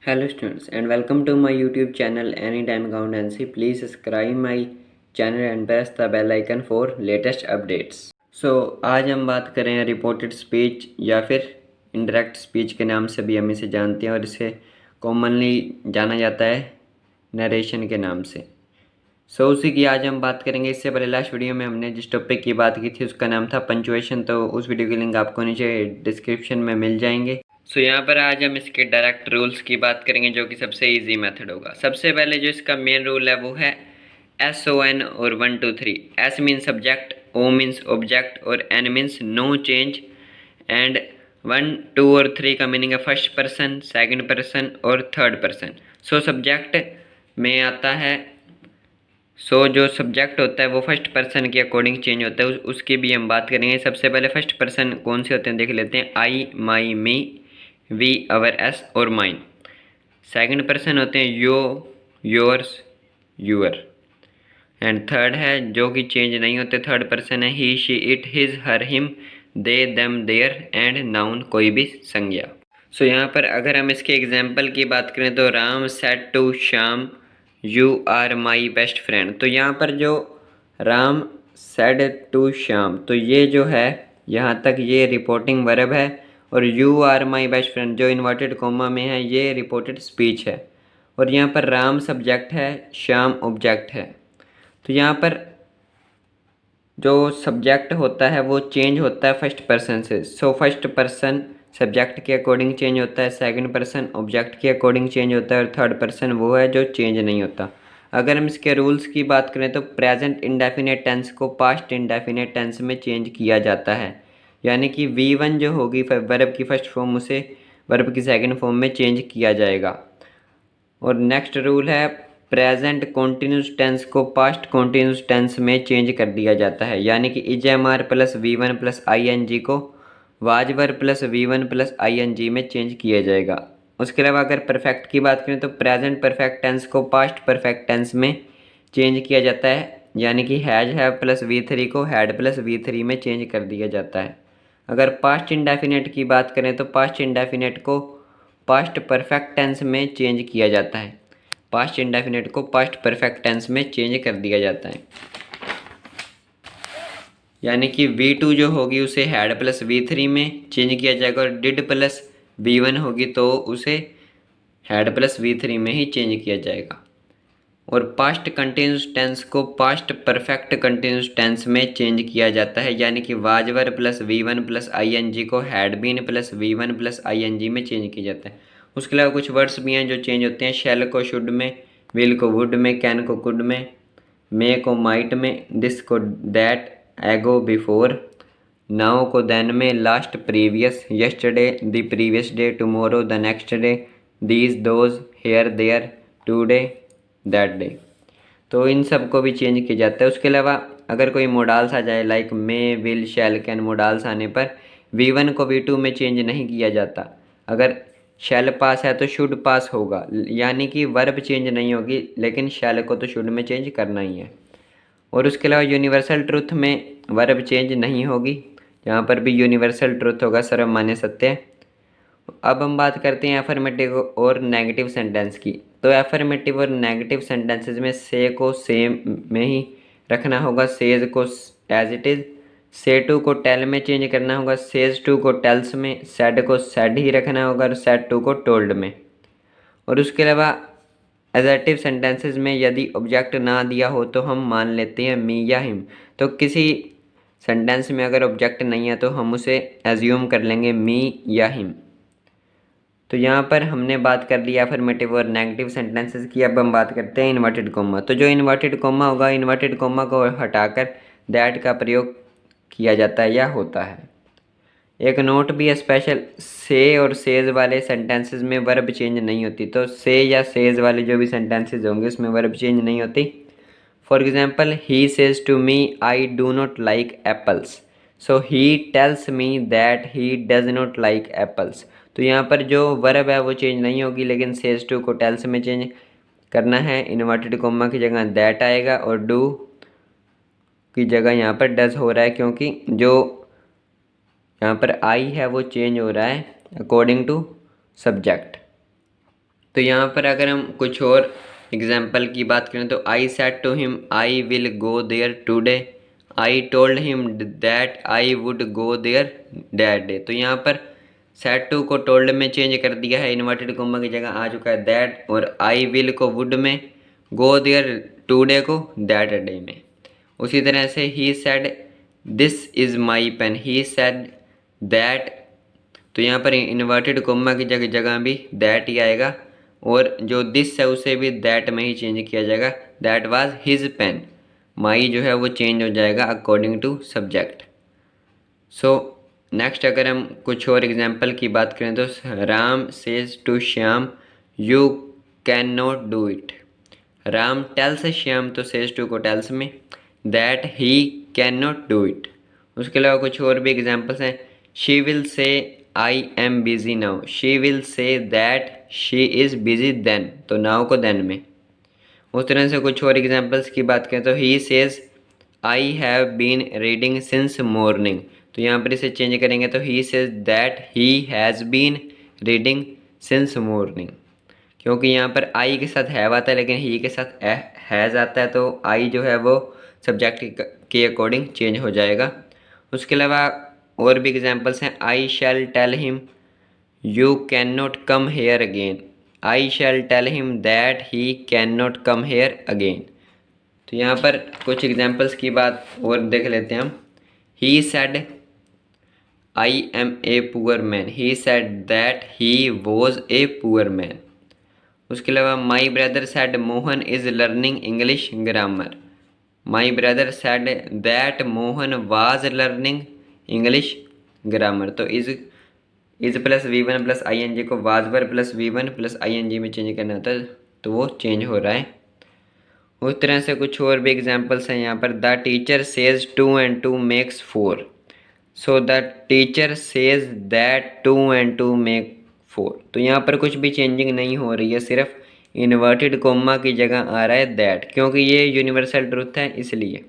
Hello students and welcome to my YouTube channel Anytime Accountancy. Please subscribe my channel and press the bell icon for latest updates. आज हम बात करें reported speech या फिर indirect speech के नाम से भी हम इसे जानते हैं और इसे कॉमनली जाना जाता है नरेशन के नाम से। उसी की आज हम बात करेंगे। इससे पहले लास्ट वीडियो में हमने जिस टॉपिक की बात की थी उसका नाम था पंचुएशन, तो उस वीडियो की लिंक आपको नीचे डिस्क्रिप्शन में मिल जाएंगे। यहाँ पर आज हम इसके डायरेक्ट रूल्स की बात करेंगे जो कि सबसे इजी मेथड होगा। सबसे पहले जो इसका मेन रूल है वो है SON और 1 2 3। S means subject, O means object और N means no change and 1 2 और 3 का मीनिंग है फर्स्ट पर्सन, सेकंड पर्सन और थर्ड पर्सन। सब्जेक्ट में आता है जो सब्जेक्ट होता है वो फर्स्ट पर्सन के अकॉर्डिंग चेंज होता है, उसकी भी हम बात करेंगे। सबसे पहले फर्स्ट पर्सन कौन से होते हैं देख लेते हैं। I, my, me, we, our, us और माइन। सेकंड पर्सन होते हैं you, yours, your. And third है जो कि चेंज नहीं होते, थर्ड पर्सन है he, she, it, his, her, him, they, them, their and noun कोई भी संज्ञा। यहाँ पर अगर हम इसके एग्जाम्पल की बात करें तो Ram said to Shyam you are my best friend. तो यहाँ पर जो राम सेड टू श्याम, तो ये जो है यहाँ तक ये रिपोर्टिंग वर्ब है और you are my best friend जो इन्वर्टेड कोमा में है ये रिपोर्टेड स्पीच है। और यहाँ पर राम सब्जेक्ट है, श्याम ऑब्जेक्ट है। तो यहाँ पर जो सब्जेक्ट होता है वो चेंज होता है फर्स्ट पर्सन से। फर्स्ट पर्सन सब्जेक्ट के अकॉर्डिंग चेंज होता है, सेकंड पर्सन ऑब्जेक्ट के अकॉर्डिंग चेंज होता है और थर्ड पर्सन वो है जो चेंज नहीं होता। अगर हम इसके रूल्स की बात करें तो प्रेजेंट इंडेफिनेट टेंस को पास्ट इंडेफिनेट टेंस में चेंज किया जाता है, यानी कि V1 जो होगी वर्ब की फर्स्ट फॉर्म उसे वर्ब की सेकंड फॉर्म में चेंज किया जाएगा। और नेक्स्ट रूल है प्रेजेंट कॉन्टिन्यूस टेंस को पास्ट कॉन्टिन्यूस टेंस में चेंज कर दिया जाता है, यानी कि इजएमआर प्लस V1 प्लस ING को वाजवर प्लस V1 प्लस ING में चेंज किया जाएगा। उसके अलावा अगर परफेक्ट की बात करें तो प्रेजेंट परफेक्ट टेंस को पास्ट परफेक्ट टेंस में चेंज किया जाता है, यानी कि हैज हैव प्लस V3 को हैड प्लस V3 में चेंज कर दिया जाता है। अगर पास्ट इंडेफिनेट की बात करें तो पास्ट इंडेफिनेट को पास्ट परफेक्ट टेंस में चेंज किया जाता है, पास्ट इंडेफिनेट को पास्ट परफेक्ट टेंस में चेंज कर दिया जाता है, यानी कि V2 जो होगी उसे हैड प्लस V3 में चेंज किया जाएगा और डिड प्लस V1 होगी तो उसे हैड प्लस V3 में ही चेंज किया जाएगा। और पास्ट कंटिन्यूस टेंस को पास्ट परफेक्ट कंटिन्यूस टेंस में चेंज किया जाता है, यानी कि was were plus V1 plus ING को had been plus V1 plus ING में चेंज किया जाता है। उसके अलावा कुछ वर्ड्स भी हैं जो चेंज होते हैं। शेल को शुड में, विल को वुड में, कैन को कुड में, मे को माइट में, दिस को दैट, एगो बिफोर, नाउ को देन में, last previous, yesterday the previous day, tomorrow the next day, these those, here there, today that day. तो इन सब को भी चेंज किया जाता है। उसके अलावा अगर कोई मोडाल्स आ जाए like may, will, shall, can, modals आने पर V1 को V2 में चेंज नहीं किया जाता। अगर शैल पास है तो शुड पास होगा, यानी कि वर्ब चेंज नहीं होगी लेकिन शैल को तो शुड में चेंज करना ही है। और उसके अलावा यूनिवर्सल ट्रुथ में वर्ब चेंज नहीं होगी, यहाँ पर भी यूनिवर्सल ट्रुथ होगा, सर्वमान्य सत्य। अब हम बात करते हैं एफर्मेटिव और नेगेटिव सेंटेंस की। तो एफर्मेटिव और नेगेटिव सेंटेंसेस में से को सेम में ही रखना होगा, सेज को एज इट इज़, से टू को टेल में चेंज करना होगा, सेज टू को टेल्स में, सेड को सेड ही रखना होगा और सेड टू को टोल्ड में। और उसके अलावा एजर्टिव सेंटेंसेस में यदि ऑब्जेक्ट ना दिया हो तो हम मान लेते हैं मी या हिम। तो किसी सेंटेंस में अगर ऑब्जेक्ट नहीं है तो हम उसे एज्यूम कर लेंगे मी या हिम। तो यहाँ पर हमने बात कर ली एफर्मेटिव और नेगेटिव सेंटेंसेस की। अब हम बात करते हैं इन्वर्टेड कोमा। तो जो इन्वर्टेड कोमा होगा, इन्वर्टेड कोमा को हटाकर दैट का प्रयोग किया जाता है या होता है। एक नोट भी स्पेशल, से और सेज वाले सेंटेंसेस में वर्ब चेंज नहीं होती। तो से या सेज वाले जो भी सेंटेंसेस होंगे उसमें वर्ब चेंज नहीं होती। For example he says to me I do not like apples, so he tells me that he does not like apples. तो यहाँ पर जो वर्ब है वो चेंज नहीं होगी लेकिन सेज टू को टेल्स में चेंज करना है। इन्वर्टेड कोमा की जगह दैट आएगा और डू की जगह यहाँ पर डज हो रहा है, क्योंकि जो यहाँ पर आई है वो चेंज हो रहा है अकॉर्डिंग टू सब्जेक्ट। तो यहाँ पर अगर हम कुछ और एग्जाम्पल की बात करें तो I said to him I will go there today, I told him that I would go there that day. तो यहाँ पर सेड टू को टोल्ड में चेंज कर दिया है, इन्वर्टेड कोमा की जगह आ चुका है दैट, और आई विल को वुड में, गो देयर टुडे को दैट डे में। उसी तरह से he said this is my pen, he said that, तो यहाँ पर इन्वर्टेड कोमा की जगह भी दैट ही आएगा, और जो दिस है उसे भी दैट में ही चेंज किया जाएगा, दैट वाज हिज पेन। माई जो है वो चेंज हो जाएगा according to subject. So next अगर हम कुछ और एग्जांपल की बात करें तो Ram says to Shyam you can not do it, Ram tells Shyam तो सेज टू को टेल्स में, that he can not do it. उसके अलावा कुछ और भी एग्जांपल्स हैं, she will say I am busy now, she will say that she is busy then, तो नाउ को देन में। उस तरह से कुछ और एग्जांपल्स की बात करें तो he says I have been reading since morning, तो यहाँ पर इसे चेंज करेंगे तो he says that he has been reading since morning, क्योंकि यहाँ पर आई के साथ हैव आता है लेकिन ही के साथ हैज़ आता है, तो आई जो है वो सब्जेक्ट के अकॉर्डिंग चेंज हो जाएगा। उसके अलावा और भी एग्जांपल्स हैं, I shall tell him you can not come here again, I shall tell him that he can not come here again. तो यहाँ पर कुछ एग्जांपल्स की बात और देख लेते हैं हम, he said I am a poor man, he said that he was a poor man. उसके अलावा my brother said Mohan is learning English grammar, my brother said that Mohan was learning English grammar. तो इज प्लस वी1 plus I N G को was were plus वी1 plus I N G में change करना होता है, तो वो चेंज हो रहा है। उस तरह से कुछ और भी एग्जांपल्स हैं यहाँ पर, the teacher says 2 and 2 makes 4, so the teacher says that 2 and 2 make 4। तो यहाँ पर कुछ भी चेंजिंग नहीं हो रही है, सिर्फ इन्वर्टेड कोमा की जगह आ रहा है दैट, क्योंकि ये यूनिवर्सल ट्रुथ है इसलिए।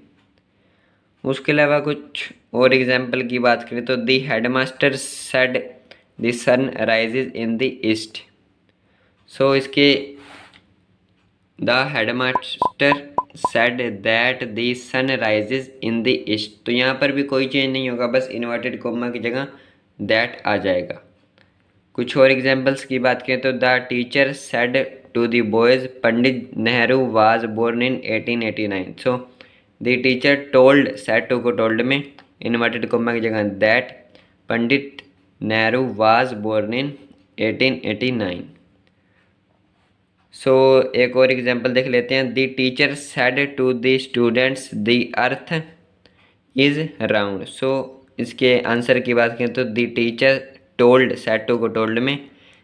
उसके अलावा कुछ और एग्जाम्पल की बात करें तो the headmaster said the sun rises in the east, so इसके the headmaster said that the sun rises in the east, तो यहाँ पर भी कोई चेंज नहीं होगा, बस इन्वर्टेड कोमा की जगह दैट आ जाएगा। कुछ और एग्जांपल्स की बात करें तो the teacher said to the boys Pandit Nehru was born in 1889, so the teacher told, said to को टोल्ड में, इन्वर्टेड कोमा की जगह that, Pandit Nehru was born in 1889। So एक और एग्जांपल देख लेते हैं, the teacher said to the students the earth is round, so इसके आंसर की बात करें तो the teacher told, said to को टोल्ड में,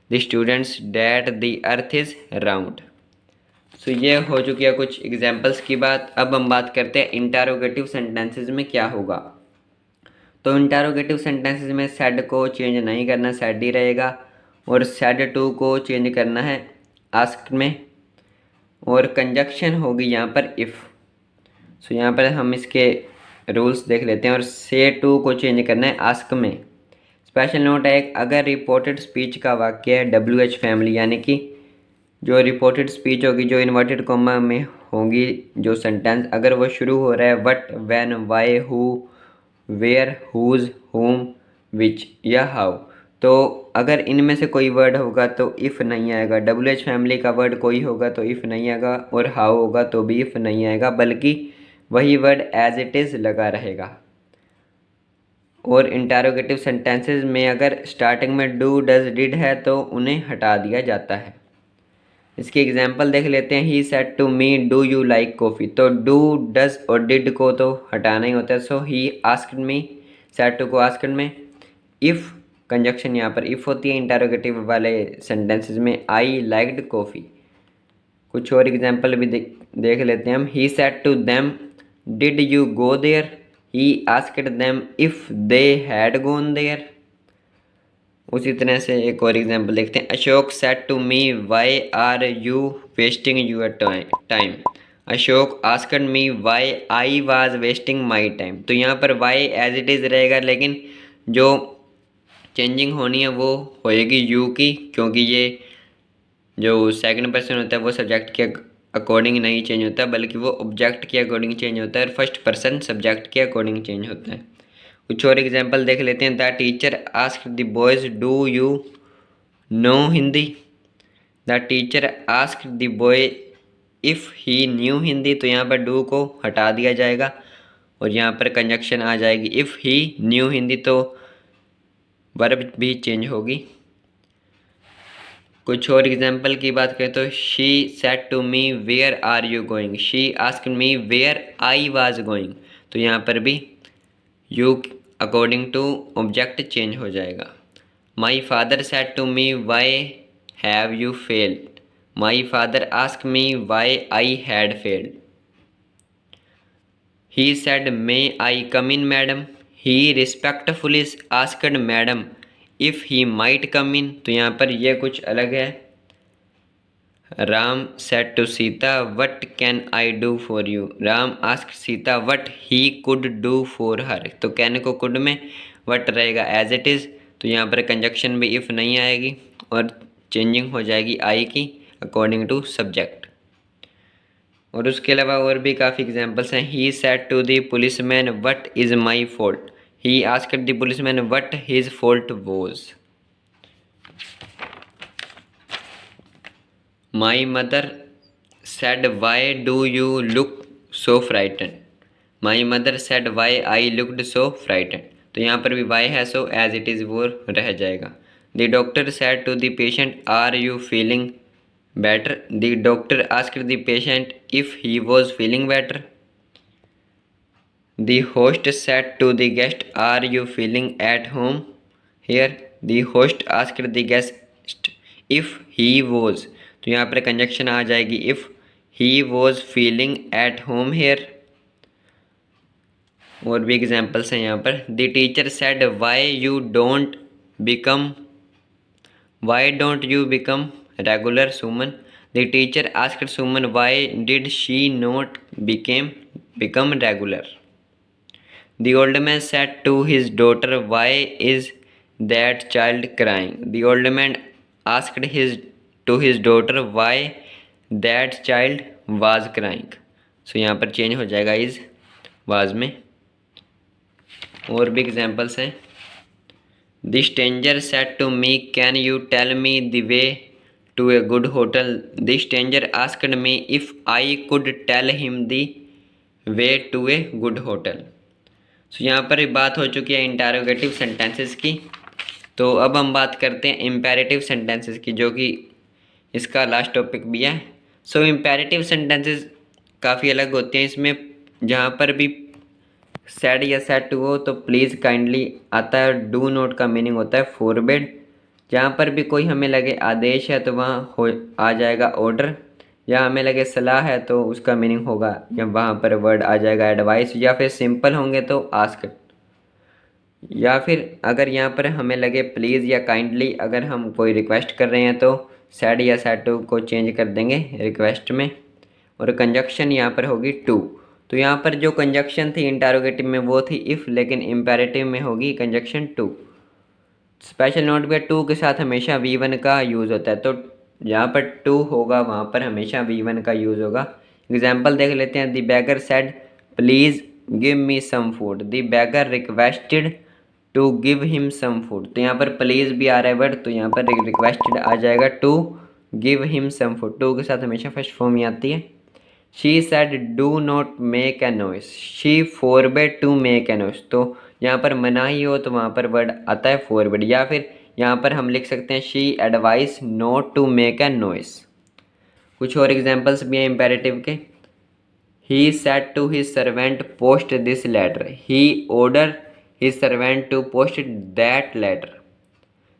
the students that the earth is round. So ये हो चुकी है कुछ एग्जांपल्स की बात। अब हम बात करते हैं इंटरोगेटिव सेंटेंसेस में क्या होगा। तो इंटरोगेटिव सेंटेंसेस में सेड को चेंज नहीं करना, सेड ही रहेगा, और सेड टू को चेंज करना है आस्क में, और कंजक्शन होगी यहाँ पर इफ़। सो यहाँ पर हम इसके रूल्स देख लेते हैं, और से टू को चेंज करना है आस्क में। स्पेशल नोट है, अगर रिपोर्टेड स्पीच का वाक्य है WH फैमिली, यानी कि जो रिपोर्टेड स्पीच होगी, जो इन्वर्टेड कोमा में होगी जो सेंटेंस, अगर वो शुरू हो रहा है what, when, why, who, where, whose, whom, which या हाउ, तो अगर इनमें से कोई वर्ड होगा तो इफ़ नहीं आएगा, WH फैमिली का वर्ड कोई होगा तो इफ़ नहीं आएगा, और हाउ होगा तो भी इफ़ नहीं आएगा, बल्कि वही वर्ड एज इट इज़ लगा रहेगा। और इंटरोगेटिव सेंटेंसेस में अगर स्टार्टिंग में डू, डज, डिड है तो उन्हें हटा दिया जाता है। इसकी एग्जांपल देख लेते हैं, he said to me do you like coffee, तो डू, डज और डिड को तो हटाना ही होता है, so he asked me, said to को आस्क्ड में, इफ़ कंजक्शन यहाँ पर इफ़ होती है इंटरोगेटिव वाले सेंटेंसेस में, आई लाइक्ड कॉफ़ी। कुछ और एग्जांपल भी देख लेते हैं हम, he said to them did you go there, he asked them if they had gone there. उसी तरह से एक और एग्जांपल देखते हैं, Ashok said to me why are you wasting your time, Ashok asked me why I was wasting my time. तो यहाँ पर वाई एज इट इज़ रहेगा, लेकिन जो चेंजिंग होनी है वो होएगी यू की, क्योंकि ये जो सेकंड पर्सन होता है वो सब्जेक्ट के अकॉर्डिंग नहीं चेंज होता, बल्कि वो ऑब्जेक्ट के अकॉर्डिंग चेंज होता है, और फर्स्ट पर्सन सब्जेक्ट के अकॉर्डिंग चेंज होता है। कुछ और एग्जांपल देख लेते हैं। The teacher asked the boys do you know Hindi. The teacher asked the boy if he new Hindi, तो यहाँ पर डू को हटा दिया जाएगा और यहाँ पर कंजक्शन आ जाएगी इफ़ ही न्यू हिंदी, तो वर्ब भी चेंज होगी। कुछ और एग्जाम्पल की बात करें तो she said to me where are you going, she asked me where I was going, तो यहाँ पर भी you according to object change हो जाएगा। My father said to me why have you failed, my father asked me why I had failed. He said, may I come in, madam? He respectfully asked madam if he might come in, तो यहाँ पर ये कुछ अलग है। Ram said to Sita what can I do for you, Ram asked Sita what he could do for her, तो can को could में what रहेगा as it is, तो यहाँ पर कंजक्शन भी if नहीं आएगी और चेंजिंग हो जाएगी आई की अकॉर्डिंग टू सब्जेक्ट। और उसके अलावा और भी काफ़ी एग्जांपल्स हैं। He said to the policeman what is my fault, he asked the policeman what his fault was. My mother said why do you look so frighten, my mother said why I looked so frighten, तो यहाँ पर भी Y है so as it is वो रह जाएगा। The doctor said to the patient are you feeling better, the doctor asked the patient if he was feeling better. The host said to the guest are you feeling at home here, the host asked the guest if he was, तो यहाँ पर conjunction आ जाएगी if he was feeling at home here। और भी examples हैं यहाँ पर। The teacher said why don't you become regular, Suman? The teacher asked Suman why did she not become regular? The old man said to his daughter why is that child crying? The old man asked to his daughter why that child was crying. So यहाँ पर change हो जाएगा is was में। और भी examples हैं। The stranger said to me can you tell me the way to a good hotel? The stranger asked me if I could tell him the way to a good hotel. So यहाँ पर बात हो चुकी है interrogative sentences की। तो अब हम बात करते हैं इम्पेरेटिव सेंटेंसेस की, जो कि इसका लास्ट टॉपिक भी है। सो इम्पेरेटिव सेंटेंसेस काफ़ी अलग होते हैं। इसमें जहाँ पर भी सेड या सेड टू हो तो प्लीज़ काइंडली आता है, डू नोट का मीनिंग होता है फॉरबिड। जहाँ पर भी कोई हमें लगे आदेश है तो वहाँ हो आ जाएगा ऑर्डर, या हमें लगे सलाह है तो उसका मीनिंग होगा या वहाँ पर वर्ड आ जाएगा एडवाइस, या फिर सिंपल होंगे तो आस्क। या फिर अगर यहाँ पर हमें लगे प्लीज़ या काइंडली, अगर हम कोई रिक्वेस्ट कर रहे हैं तो सेड या सेड टू को चेंज कर देंगे रिक्वेस्ट में। और कंजक्शन यहाँ पर होगी टू। तो यहाँ पर जो कंजक्शन थी इंटरोगेटिव में वो थी इफ़, लेकिन इम्पेरेटिव में होगी कंजक्शन टू। स्पेशल नोट पे टू के साथ हमेशा V1 का यूज़ होता है, तो जहाँ पर टू होगा वहाँ पर हमेशा V1 का यूज़ होगा। एग्जाम्पल देख लेते हैं। The beggar said please give me some food, the beggar requested to give him some food, तो यहाँ पर प्लीज़ भी आ रहा है वर्ड, तो यहाँ पर रिक्वेस्टेड आ जाएगा to give him some food. To के साथ हमेशा फर्स्ट फॉर्म ही आती है। She said do not make a noise, she forbade to make a noise, तो यहाँ पर मनाही हो तो वहाँ पर वर्ड आता है फोरबेड। या फिर यहाँ पर हम लिख सकते हैं she advise not to make a noise. कुछ और एग्जांपल्स भी हैं इम्पेरेटिव के। He said to his servant post this letter, he order his servant to post that letter.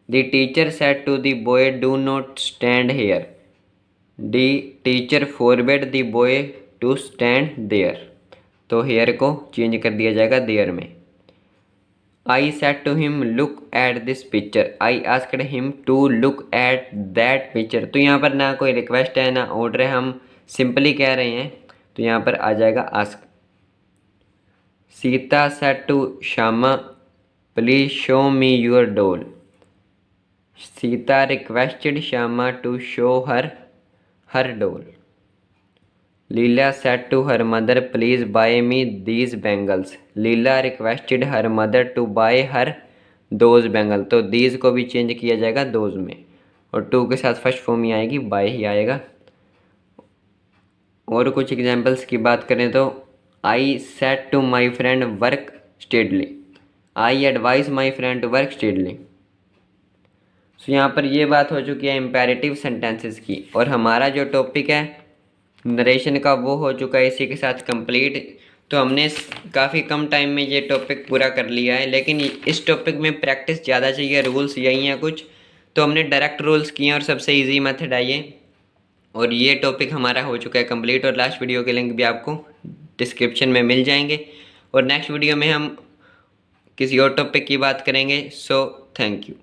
The teacher said to the boy do not stand here, the teacher forbade the boy to stand there, तो here को change कर दिया जाएगा there में। I said to him look at this picture, I asked him to look at that picture, तो यहाँ पर ना कोई रिक्वेस्ट है ना ऑर्डर है, हम सिंपली कह रहे हैं, तो यहाँ पर आ जाएगा ask. Sita said to Shyama please show me your doll, Sita requested Shyama to show her doll. Leela said to her mother please buy me these bangles. Leela requested her mother to buy her those bangle. तो these को भी change किया जाएगा those में, और to के साथ first form ही आएगी, बाय ही आएगा। और कुछ एग्जांपल्स की बात करें तो I said to my friend work steadily. I advise my friend to work steadily. So यहाँ पर ये बात हो चुकी है इम्पेरेटिव सेंटेंसेस की, और हमारा जो टॉपिक है नरेशन का वो हो चुका है इसी के साथ कंप्लीट। तो हमने काफ़ी कम टाइम में ये टॉपिक पूरा कर लिया है, लेकिन इस टॉपिक में प्रैक्टिस ज़्यादा चाहिए। रूल्स यही हैं कुछ, तो हमने डायरेक्ट रूल्स किए हैं और सबसे इजी मेथड है ये। और ये टॉपिक हमारा हो चुका है कंप्लीट, और लास्ट वीडियो के लिंक भी आपको डिस्क्रिप्शन में मिल जाएंगे। और नेक्स्ट वीडियो में हम किसी और टॉपिक की बात करेंगे। So thank you.